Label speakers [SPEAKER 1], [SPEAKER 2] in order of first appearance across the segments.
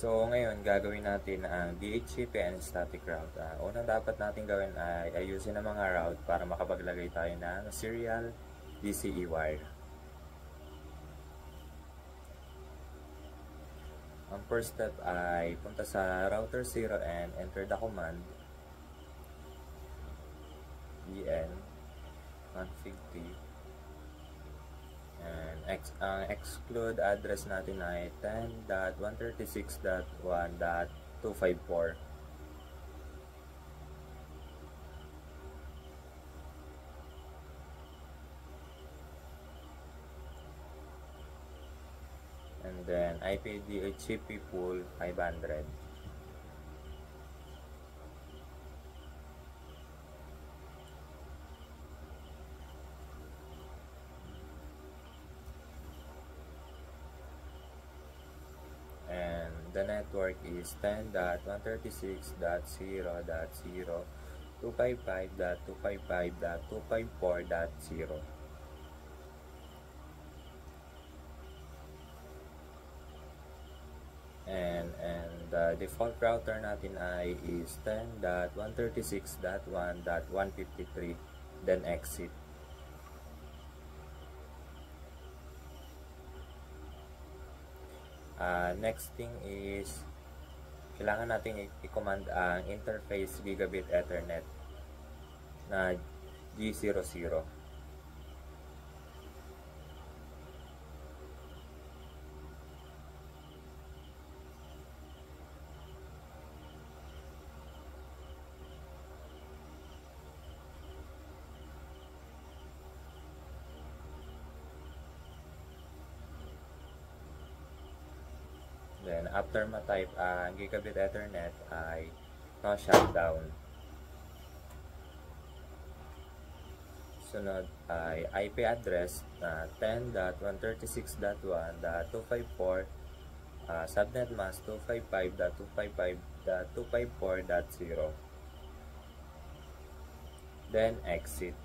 [SPEAKER 1] So, ngayon, gagawin natin ang DHCP and static route. Unang dapat natin gawin ay ayusin ang mga route para makapaglagay tayo ng serial DCE wire. Ang first step ay punta sa router 0 and enter the command en config t and exclude address natin ay 10.136.1.254. And then IP DHCP pool 500. And the network is 10.136.0.0.255.255.254.0. And the default router natin ay is 10.136.1.153, then exit. Next thing is kailangan natin i-command ang interface gigabit ethernet na G00. Then, after ma-type ang gigabit ethernet ay no shutdown. Sunod ay IP address na 10.136.1.254, subnet mask 255.255.254.0. Then exit.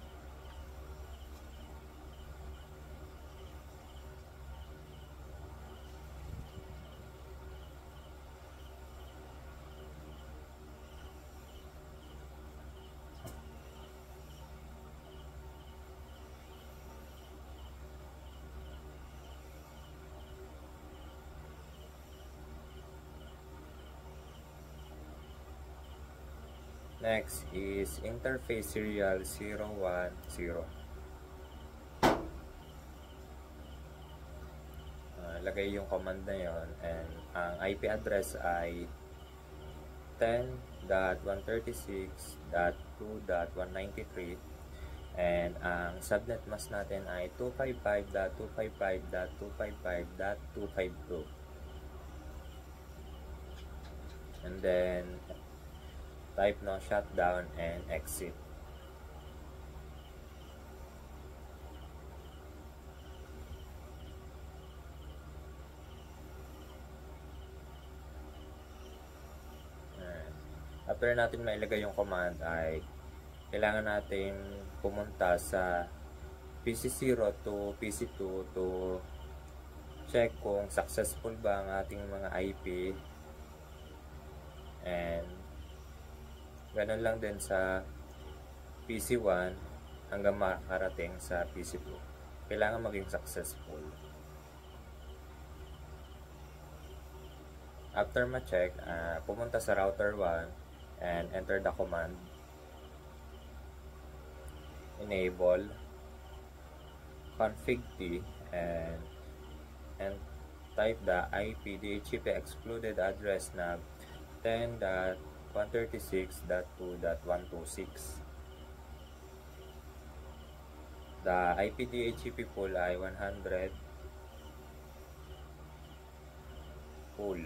[SPEAKER 1] Next is interface serial 010. Lagay yung command na yon, and ang IP address ay 10.136.2.193 and ang subnet mask natin ay 255.255.255.252. And then type no shutdown and exit. After natin mailagay yung command ay kailangan natin pumunta sa PC0 to PC2 to check kung successful ba ang ating mga IP, and ganun lang din sa PC1 hanggang makarating sa PC2. Kailangan maging successful. After ma-check, pumunta sa router 1 and enter the command enable config t and type the IP DHCP excluded address na 10.136.2.126. The IP DHCP pool ay 100 pool.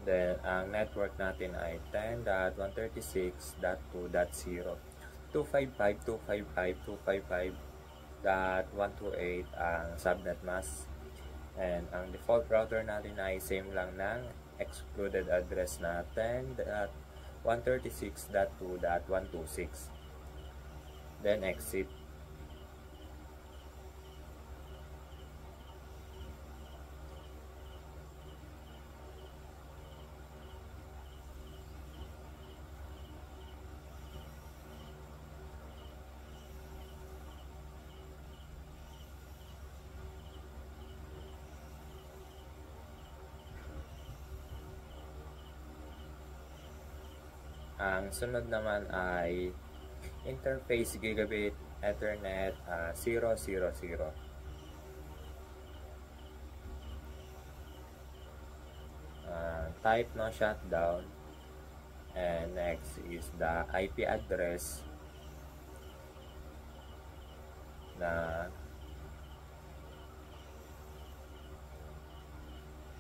[SPEAKER 1] Then, ang network natin ay 10.136.2.0, 255.255.255.128 ang subnet mask. And ang default router natin ay same lang ng excluded address na 136.2.126. Then exit. Ang sunod naman ay interface gigabit Ethernet 000. Type no shutdown, and next is the IP address na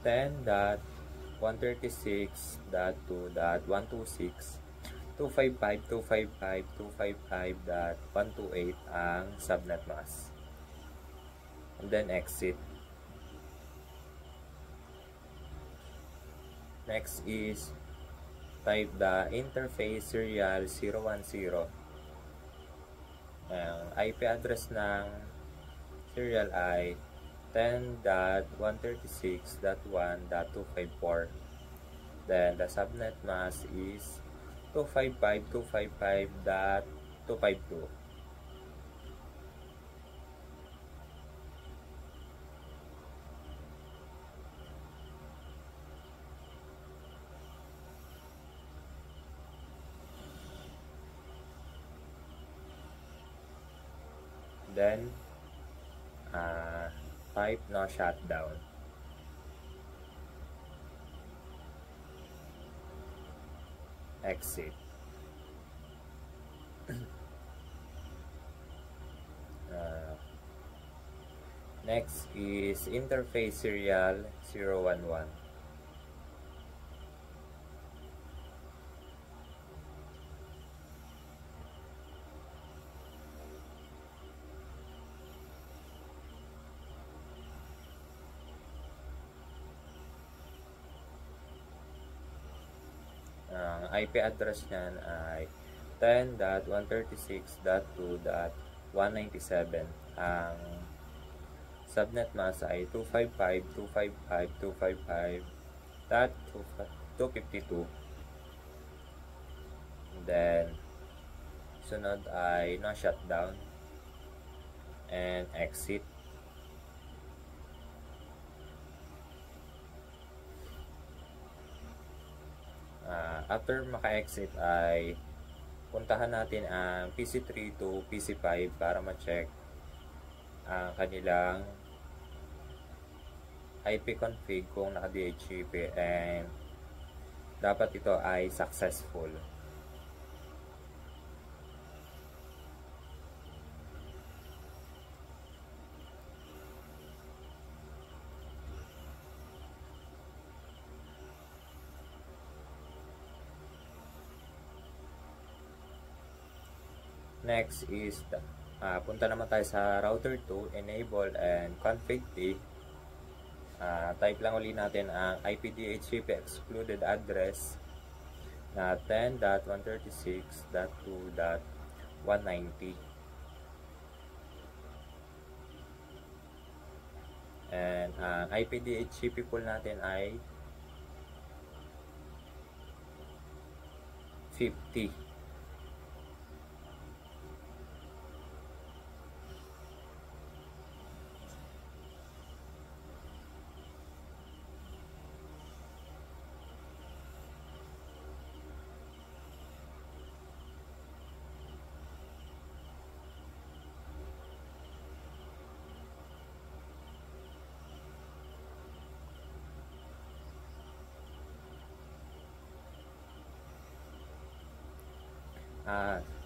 [SPEAKER 1] 10.136.2.126, 255.255.255.128 ang subnet mask. And then exit. Next is type the interface serial 010. Ang IP address ng serial ay 10.136.1.254. Then the subnet mask is 255.255.252. Then type no shutdown. Exit. Next is interface serial 011. Ang IP address niyan ay 10.136.2.197. Ang subnet mask ay 255.255.255.252. Then sunod ay no shutdown and exit. After maka-exit ay puntahan natin ang PC3 to PC5 para ma-check ang kanilang IP config kung naka-DHCP, and dapat ito ay successful. Next is punta naman tayo sa router 2, enable and config T. Type lang ulit natin ang IP DHCP excluded address na 10.136.2.190. And ang IP DHCP pool natin ay 50.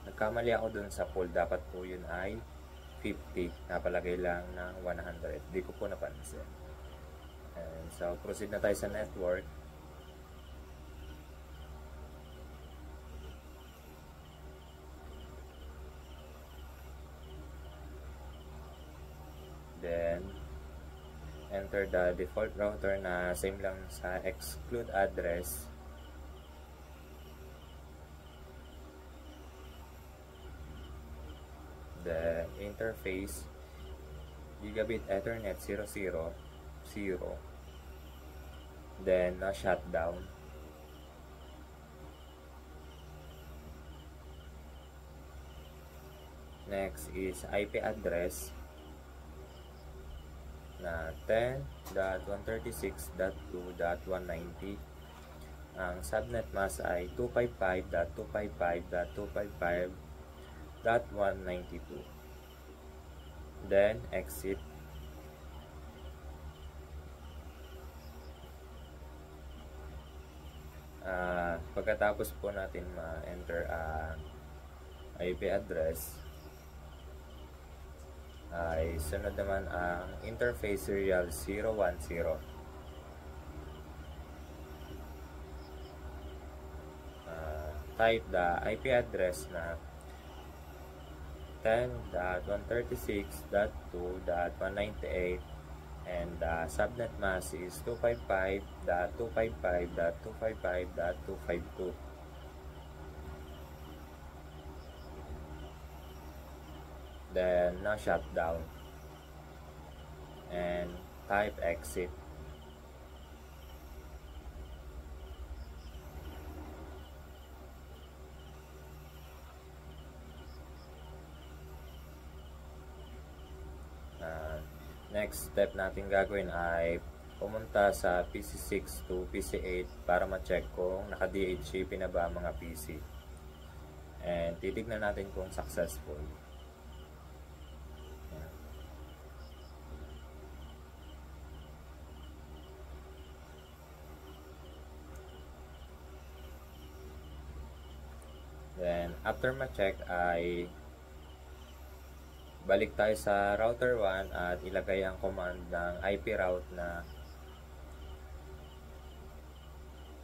[SPEAKER 1] Nagkamali ako dun sa poll. Dapat po yun ay 50. Napalagay lang ng 100. Di ko po napansin. And so, proceed na tayo sa network. Then, enter the default router na same lang sa exclude address the interface Gigabit Ethernet 000, then shutdown. Next is IP address na 10.136.2.190. Ang subnet mask ay 255.255.255.192. Then exit. Pagkatapos po natin ma-enter ang IP address, ay sunod naman ang interface serial 010. Type the IP address na 10.136.2.198 and the subnet mask is 255.255.255.252. Then shutdown and type exit. Next step natin gagawin ay pumunta sa PC6 to PC8 para ma-check kung naka-DHCP na ba ang mga PC. And titignan natin kung successful. Then after ma-check ay balik tayo sa router 1 at ilagay ang command ng IP route na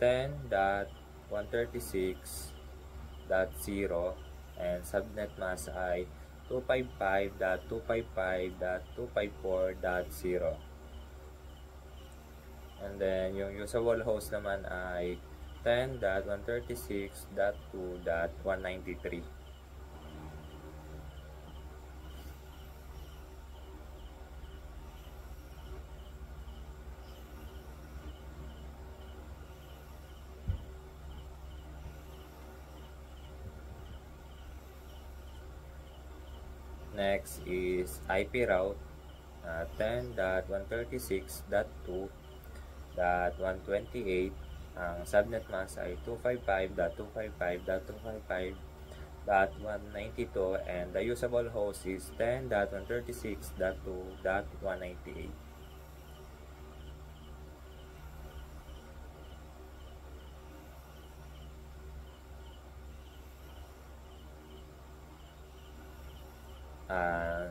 [SPEAKER 1] 10.136.0 and subnet mask ay 255.255.254.0. And then yung usable host naman ay 10.136.2.193. Next is IP route 10.136.2.128. Ang subnet mask ay 255.255.255.192 and the usable host is 10.136.2.198.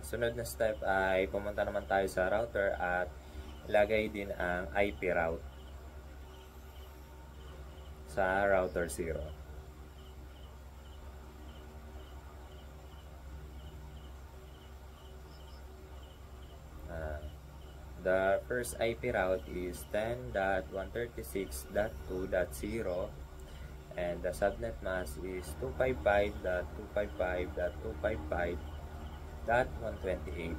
[SPEAKER 1] Sunod na step ay pumunta naman tayo sa router at ilagay din ang IP route sa router 0. The first IP route is 10.136.2.0 and the subnet mask is 255.255.255.128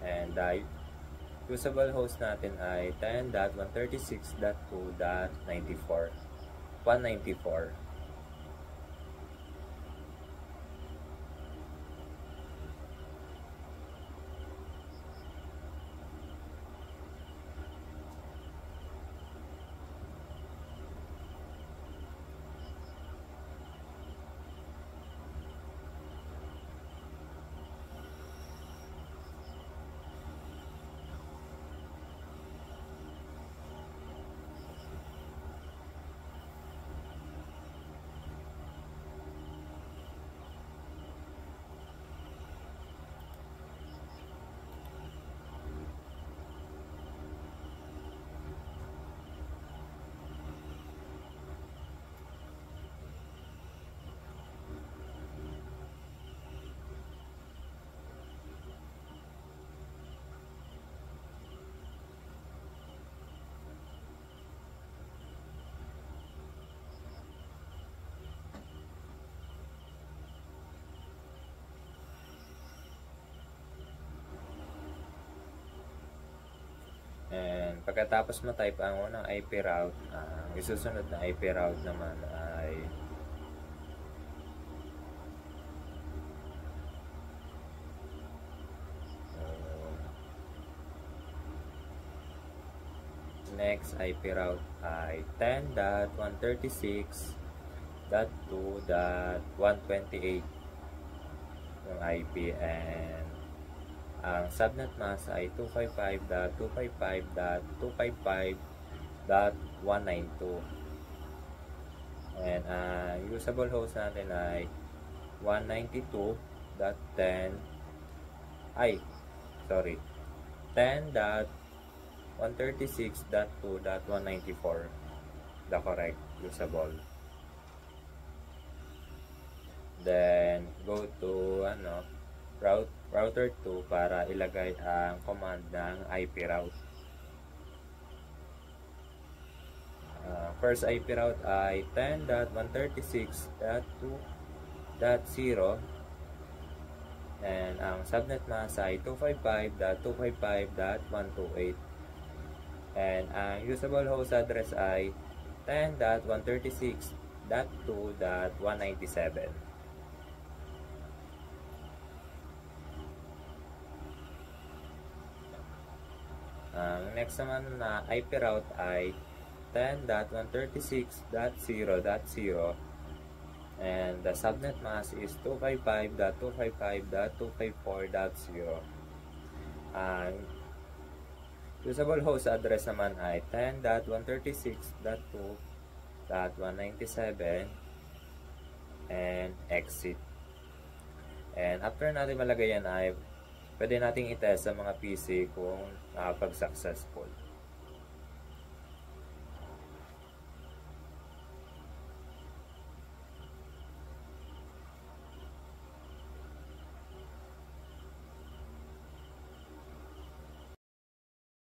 [SPEAKER 1] and the usable host natin ay 10.136.2.194. pagkatapos mo type ang unang IP route, ang isusunod na IP route naman ay next IP route ay 10.136.2.128 yung IP, and ang subnet mask ay 255.255.255.192, and usable host natin ay 192.10 ay sorry 10.136.2.194 the correct usable. Then go to router 2 para ilagay ang command ng IP route. First IP route ay 10.136.2.0, and ang subnet mask ay 255.255.128, and ang usable host address ay 10.136.2.197. Ang next naman na IP route ay 10.136.0.0, and the subnet mask is 255.255.254.0. Ang usable host address naman ay 10.136.2.197 and exit. And after natin malagay yan ay pwede nating itest sa mga PC kung nakapag-successful.